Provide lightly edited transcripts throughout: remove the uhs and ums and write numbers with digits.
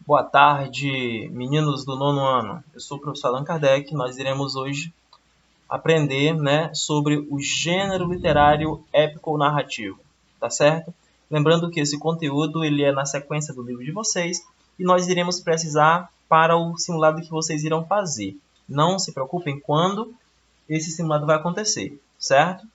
Boa tarde, meninos do nono ano. Eu sou o professor Allan Kardec. Nós iremos hoje aprender, sobre o gênero literário épico-narrativo, tá certo? Lembrando que esse conteúdo ele é na sequência do livro de vocês e nós iremos precisar para o simulado que vocês irão fazer. Não se preocupem quando esse simulado vai acontecer, certo?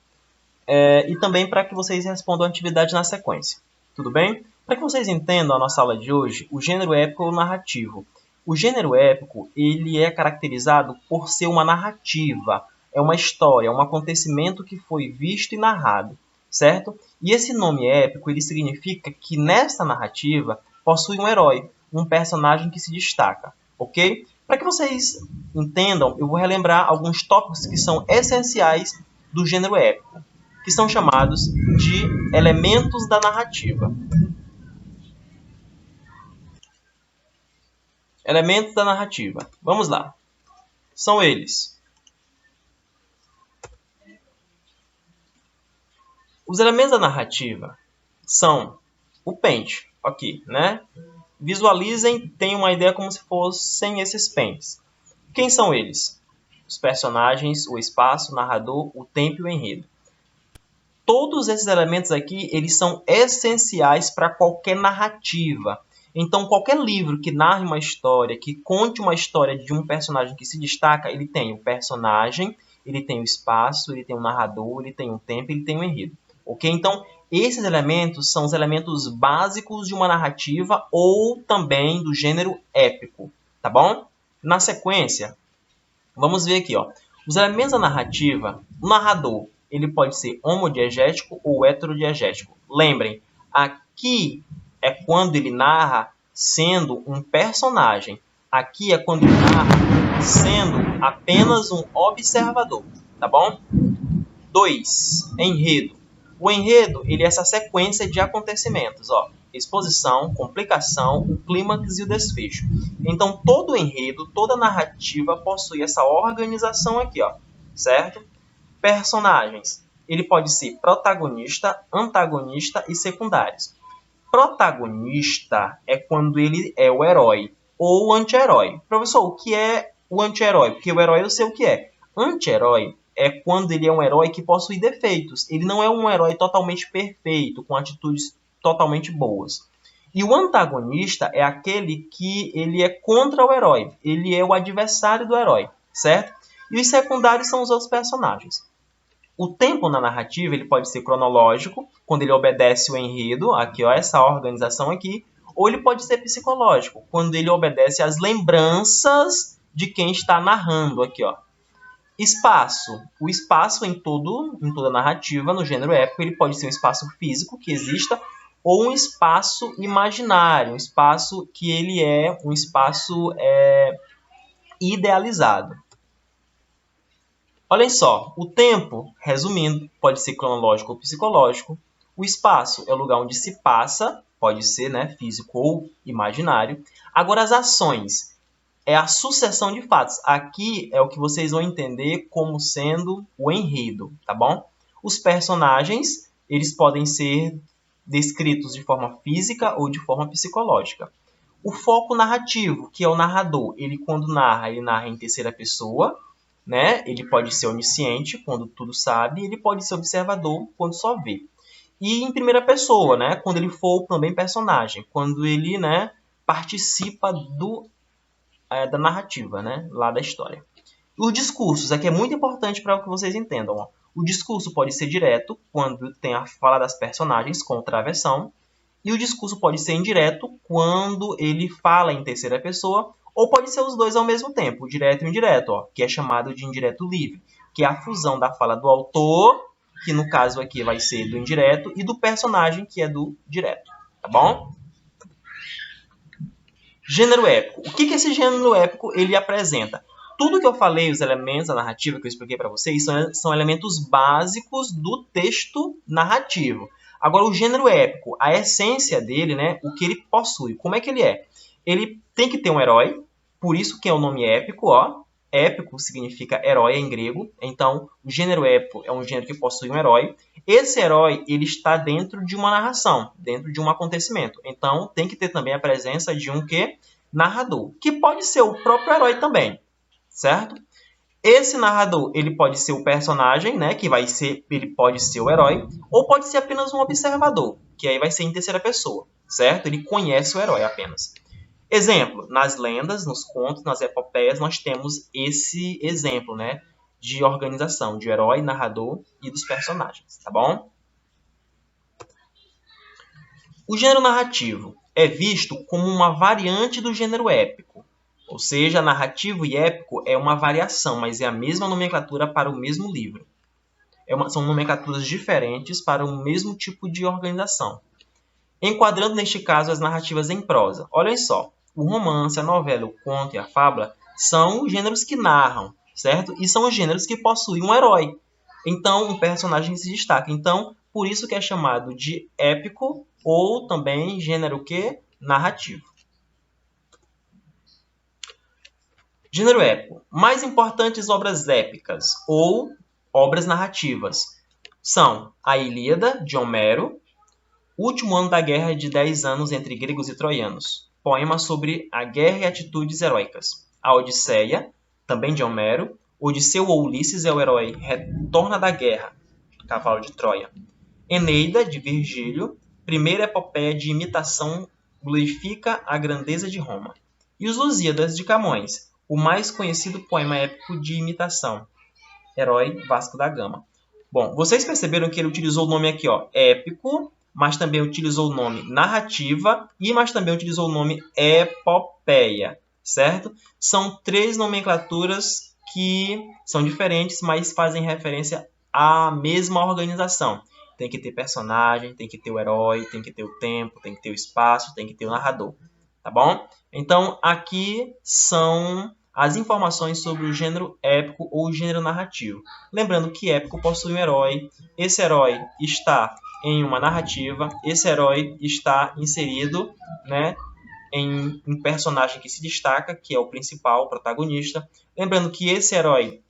E também para que vocês respondam a atividade na sequência. Tudo bem? Para que vocês entendam a nossa aula de hoje, o gênero épico ou narrativo. O gênero épico ele é caracterizado por ser uma narrativa, é uma história, um acontecimento que foi visto e narrado, certo? E esse nome épico ele significa que nesta narrativa possui um herói, um personagem que se destaca, ok? Para que vocês entendam, eu vou relembrar alguns tópicos que são essenciais do gênero épico, que são chamados de elementos da narrativa. Elementos da narrativa. Vamos lá. São eles. Os elementos da narrativa são o pente, aqui, né? Visualizem, tenham uma ideia como se fossem esses pentes. Quem são eles? Os personagens, o espaço, o narrador, o tempo e o enredo. Todos esses elementos aqui, eles são essenciais para qualquer narrativa. Então, qualquer livro que narre uma história, que conte uma história de um personagem que se destaca, ele tem o personagem, ele tem o espaço, ele tem o narrador, ele tem o tempo, ele tem o enredo. Ok? Então, esses elementos são os elementos básicos de uma narrativa ou também do gênero épico. Tá bom? Na sequência, vamos ver aqui, ó. Os elementos da narrativa, o narrador, ele pode ser homodiegético ou heterodiegético. Lembrem, aqui é quando ele narra sendo um personagem. Aqui é quando ele narra sendo apenas um observador, tá bom? 2. Enredo. O enredo ele é essa sequência de acontecimentos, ó. Exposição, complicação, o clímax e o desfecho. Então, todo enredo, toda narrativa possui essa organização aqui, ó, certo? Personagens. Ele pode ser protagonista, antagonista e secundários. Protagonista é quando ele é o herói ou o anti-herói. Professor, o que é o anti-herói? Porque o herói eu sei o que é. Anti-herói é quando ele é um herói que possui defeitos. Ele não é um herói totalmente perfeito, com atitudes totalmente boas. E o antagonista é aquele que ele é contra o herói. Ele é o adversário do herói, certo? E os secundários são os outros personagens. O tempo na narrativa ele pode ser cronológico, quando ele obedece o enredo, aqui ó, essa organização aqui, ou ele pode ser psicológico, quando ele obedece às lembranças de quem está narrando, aqui ó. Espaço. O espaço em toda narrativa, no gênero épico, ele pode ser um espaço físico que exista, ou um espaço imaginário, um espaço que ele é um espaço idealizado. Olhem só, o tempo, resumindo, pode ser cronológico ou psicológico. O espaço é o lugar onde se passa, pode ser físico ou imaginário. Agora, as ações é a sucessão de fatos. Aqui é o que vocês vão entender como sendo o enredo, tá bom? Os personagens, eles podem ser descritos de forma física ou de forma psicológica. O foco narrativo, que é o narrador, ele quando narra, ele narra em terceira pessoa, ele pode ser onisciente, quando tudo sabe, ele pode ser observador, quando só vê. E em primeira pessoa, quando ele for também personagem, quando ele participa da narrativa, lá da história. Os discursos, aqui é muito importante para que vocês entendam. Ó. O discurso pode ser direto, quando tem a fala das personagens, contra a versão, e o discurso pode ser indireto, quando ele fala em terceira pessoa, ou pode ser os dois ao mesmo tempo, o direto e o indireto, ó, que é chamado de indireto livre, que é a fusão da fala do autor, que no caso aqui vai ser do indireto, e do personagem, que é do direto, tá bom? Gênero épico. O que esse gênero épico ele apresenta? Tudo que eu falei, os elementos da narrativa que eu expliquei para vocês, são elementos básicos do texto narrativo. Agora, o gênero épico, a essência dele, o que ele possui, como é que ele é? Ele tem que ter um herói, por isso que é o nome épico, ó. Épico significa herói em grego, então o gênero épico é um gênero que possui um herói. Esse herói ele está dentro de uma narração, dentro de um acontecimento. Então tem que ter também a presença de um quê? narrador, que pode ser o próprio herói também, certo? Esse narrador, ele pode ser o personagem, né, ele pode ser o herói, ou pode ser apenas um observador, que aí vai ser em terceira pessoa, certo? Ele conhece o herói apenas. Exemplo, nas lendas, nos contos, nas epopeias, nós temos esse exemplo, né, de organização, de herói, narrador e dos personagens, tá bom? O gênero narrativo é visto como uma variante do gênero épico, ou seja, narrativo e épico é uma variação, mas é a mesma nomenclatura para o mesmo livro. São nomenclaturas diferentes para o mesmo tipo de organização. Enquadrando, neste caso, as narrativas em prosa. Olhem só, o romance, a novela, o conto e a fábula são os gêneros que narram, certo? E são os gêneros que possuem um herói. Então, um personagem se destaca. Então, por isso que é chamado de épico ou também gênero que? Narrativo. Gênero épico. Mais importantes obras épicas ou obras narrativas são a Ilíada, de Homero, Último ano da guerra de 10 anos entre gregos e troianos, poema sobre a guerra e atitudes heróicas. A Odisseia, também de Homero, Odisseu ou Ulisses é o herói, retorna da guerra, cavalo de Troia. Eneida, de Virgílio, primeira epopeia de imitação, glorifica a grandeza de Roma. E os Lusíadas, de Camões, o mais conhecido poema épico de imitação, herói Vasco da Gama. Bom, vocês perceberam que ele utilizou o nome aqui, ó, épico, mas também utilizou o nome narrativa mas também utilizou o nome epopeia, certo? São três nomenclaturas que são diferentes, mas fazem referência à mesma organização. Tem que ter personagem, tem que ter o herói, tem que ter o tempo, tem que ter o espaço, tem que ter o narrador, tá bom? Então, aqui são as informações sobre o gênero épico ou gênero narrativo. Lembrando que épico possui um herói, esse herói está em uma narrativa, esse herói está inserido, né, em um personagem que se destaca, que é o principal, o protagonista. Lembrando que esse herói,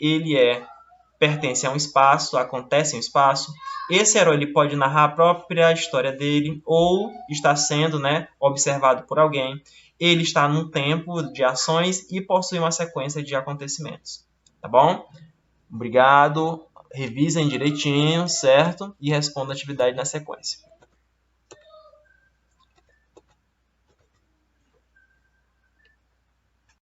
pertence a um espaço, acontece em um espaço. Esse herói ele pode narrar a própria história dele ou está sendo, né, observado por alguém. Ele está num tempo de ações e possui uma sequência de acontecimentos. Tá bom? Obrigado. Revisem direitinho, certo? E respondam a atividade na sequência.